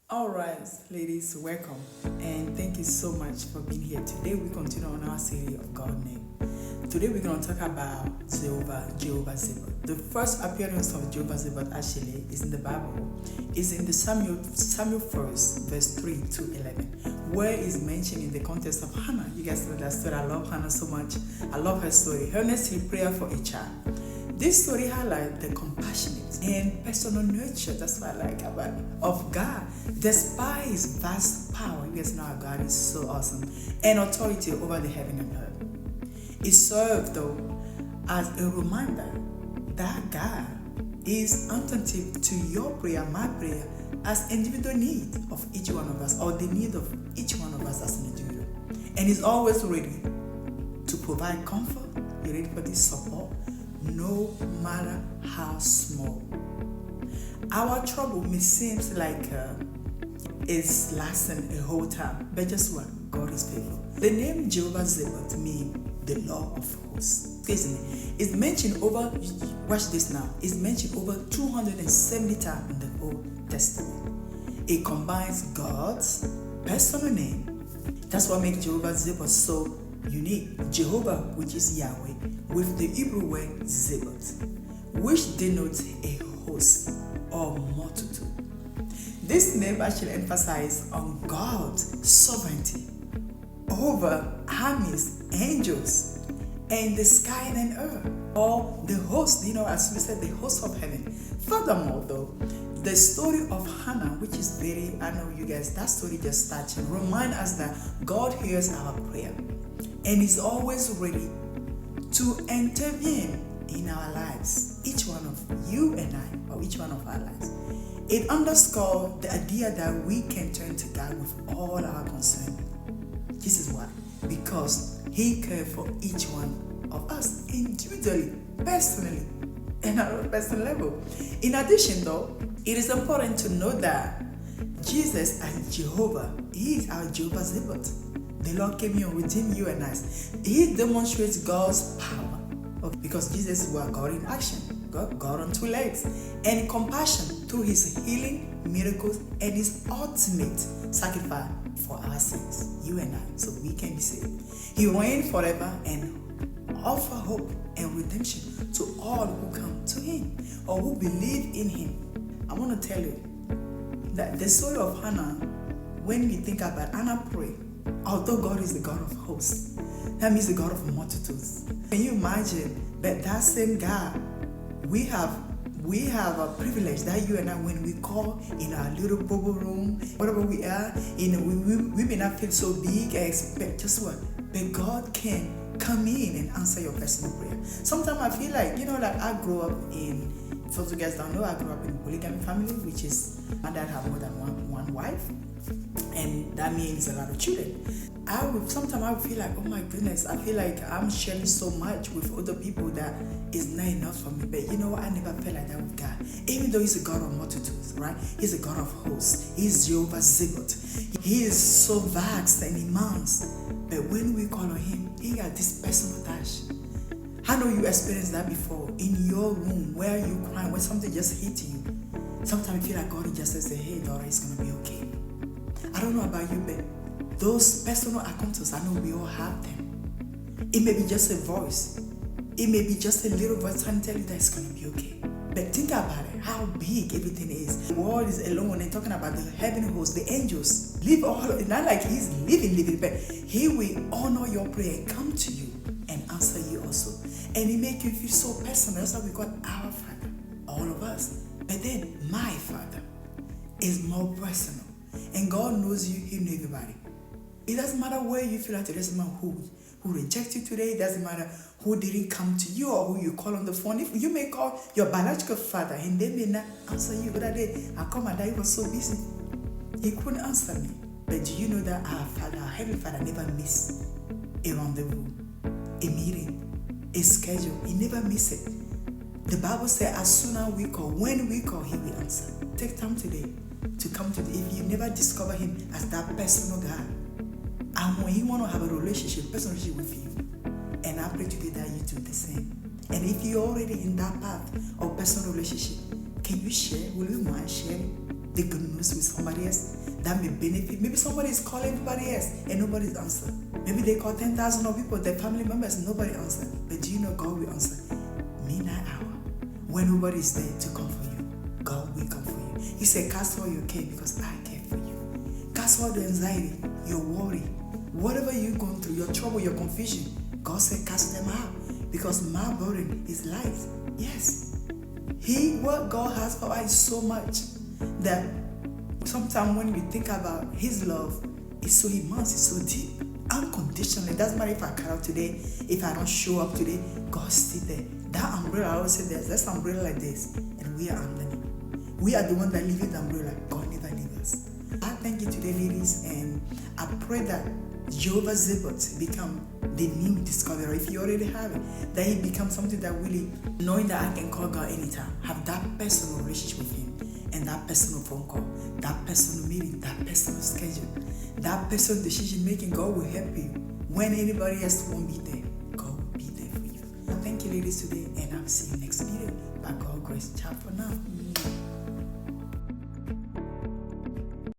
All right, ladies, welcome and thank you so much for being here. Today we continue on our series of God name. Today we're going to talk about Jehovah Sabaoth. The first appearance of Jehovah Sabaoth actually is in the Bible. It's in the Samuel 1st, verse 3 to 11, where it's mentioned in the context of Hannah. You guys know that story. I love Hannah so much. I love her story. Earnestly prayer for a child. This story highlights the compassionate and personal nature, that's what I like about it, of God, despite his vast power. You guys know how God is so awesome, and authority over the heaven and earth. It served, though, as a reminder that God is attentive to your prayer, my prayer, as individual need of each one of us, or the need of each one of us as an individual. And is always ready to provide comfort. You're ready for this support, no matter how small. Our trouble may seem like it's lasting a whole time, but just what? God is faithful. The name Jehovah Sabaoth means the Lord of hosts. Excuse me. It's mentioned over, watch this now, it's mentioned over 270 times in the Old Testament. It combines God's personal name. That's what makes Jehovah Sabaoth so unique. Jehovah, which is Yahweh, with the Hebrew word Sabaoth, which denotes a host or multitude. This name actually emphasizes on God's sovereignty over armies, angels, and the sky and earth, or the host, as we said, the host of heaven. Furthermore, though, the story of Hannah, which is I know you guys, that story just started, remind us that God hears our prayer and is always ready to intervene in our lives, each one of you and I, or each one of our lives. It underscores the idea that we can turn to God with all our concern. This is why, because He cares for each one of us individually, personally, and at a personal level. In addition, though, it is important to know that Jesus as Jehovah, He is our Jehovah Sabaoth. The Lord came here and redeemed you and us. He demonstrates God's power. Because Jesus was God in action, God on two legs, and compassion through his healing, miracles, and his ultimate sacrifice for our sins, you and I, so we can be saved. He reigns forever and offer hope and redemption to all who come to him or who believe in him. I want to tell you that the story of Hannah, when we think about Hannah pray, although God is the God of hosts, that means the God of multitudes. Can you imagine that same God, we have a privilege that you and I, when we call in our little bubble room, whatever we are, we may not feel so big and expect just what, but God can come in and answer your personal prayer. Sometimes I feel like, I grew up in, for you guys don't know, I grew up in a polygamy family, which is my dad have more than one wife, and that means a lot of children. Sometimes I would feel like, oh my goodness, I feel like I'm sharing so much with other people that is not enough for me. But you know what? I never felt like that with God. Even though He's a God of multitudes, right? He's a God of hosts. He's Jehovah Sabaoth. He is so vast and immense. But when we call on Him, He got this personal touch. I know you experienced that before in your room where you crying when something just hit you. Sometimes you feel like God just says, hey daughter, it's going to be okay. I don't know about you, but those personal encounters, I know we all have them. It may be just a voice. It may be just a little voice trying to tell you that it's going to be okay. But think about it, how big everything is. The world is alone and talking about the heaven hosts, the angels. Live all, not like He's living, but He will honor your prayer and come to you and answer you also. And He make you feel so personal. That's why we got our Father, all of us. But then my Father is more personal. And God knows you, He knows everybody. It doesn't matter where you feel like, it doesn't matter who rejects you today, it doesn't matter who didn't come to you or who you call on the phone. If you may call your biological father and they may not answer you. The other day, I called my dad, he was so busy. He couldn't answer me. But do you know that our Father, our Heavenly Father, never miss a rendezvous, a meeting, a schedule. He never miss it. The Bible says as soon as we call, when we call, He will answer. Take time today to come to If you never discover Him as that personal God, and when He want to have a personal relationship with you, and I pray today that you do the same. And if you're already in that path of personal relationship, can you share? Will you mind sharing? the good news with somebody else that may benefit. Maybe somebody is calling everybody else and nobody's answered. Maybe they call 10,000 of people, their family members, nobody answered. But do you know God will answer? Midnight hour, when nobody is there to come for you, God will come for you. He said, cast all your care because I care for you. Cast all the anxiety, your worry, whatever you're going through, your trouble, your confusion. God said, cast them out because my burden is light. Yes. What God has for us is so much that sometimes when we think about His love, it's so immense, it's so deep, unconditionally. It doesn't matter if I cut out today, if I don't show up today, God's still there. That umbrella, I always say there's an umbrella like this, and we are underneath. We are the one that live in the umbrella. God never leaves us. I thank you today, ladies, and I pray that Jehovah Sabaoth become the new discoverer. If you already have it, that He becomes something that really, knowing that I can call God anytime, have that personal relationship with Him, and that personal phone call, that personal meeting, that personal schedule, that personal decision making. God will help you when anybody else won't be there. God will be there for you. Thank you, ladies, today, and I'll see you next video. By God's grace. Ciao for now.